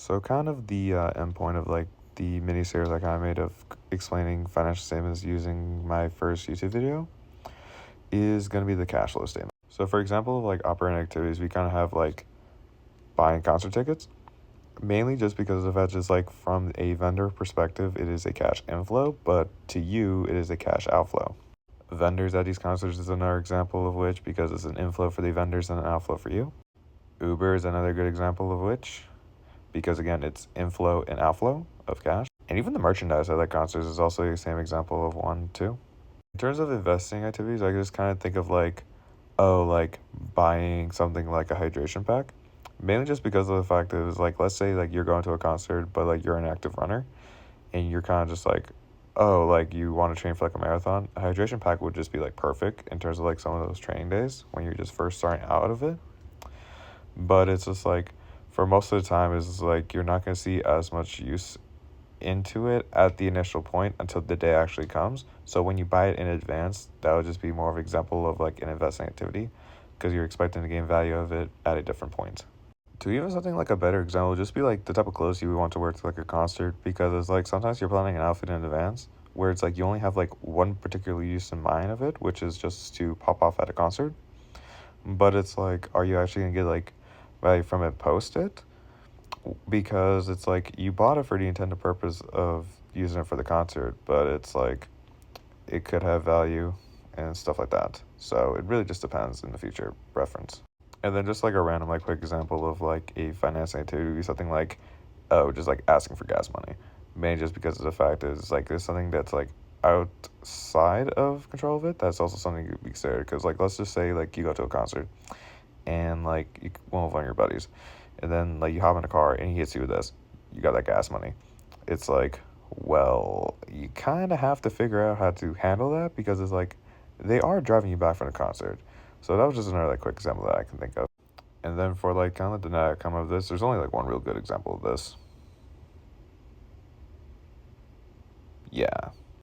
So kind of the endpoint of like the mini series I kind of made of explaining financial statements using my first YouTube video is going to be the cash flow statement. So for example, of like operating activities, we kind of have like buying concert tickets, mainly just because of that, just like from a vendor perspective, it is a cash inflow, but to you, it is a cash outflow. Vendors at these concerts is another example of which, because it's an inflow for the vendors and an outflow for you. Uber is another good example of which, because again, it's inflow and outflow of cash. And even the merchandise at like concerts is also the same example of one too. In terms of investing activities, I just kind of think of like, oh, like buying something like a hydration pack. Mainly just because of the fact that it was like, let's say like you're going to a concert, but like you're an active runner and you're kind of just like, oh, like you want to train for like a marathon. A hydration pack would just be like perfect in terms of like some of those training days when you're just first starting out of it. But it's just like, for most of the time, it's like you're not going to see as much use into it at the initial point until the day actually comes. So when you buy it in advance, that would just be more of an example of like an investing activity because you're expecting to gain value of it at a different point. To even something like a better example, just be like the type of clothes you would want to wear to like a concert, because it's like sometimes you're planning an outfit in advance where it's like you only have like one particular use in mind of it, which is just to pop off at a concert. But it's like, are you actually gonna get like value from it post it? Because it's like you bought it for the intended purpose of using it for the concert, but it's like it could have value and stuff like that. So it really just depends in the future preference. And then just like a random like quick example of like a financing activity would be something like, oh, just like asking for gas money. Mainly just because of the fact is like there's something that's like outside of control of it. That's also something you could be considered. Because like let's just say like you go to a concert and like you went with one of your buddies, and then like you hop in a car and he hits you with this, you got that gas money. It's like, well, you kind of have to figure out how to handle that because it's like they are driving you back from the concert. So that was just another like quick example that I can think of. And then for like kind of the net outcome of this, there's only like one real good example of this. Yeah.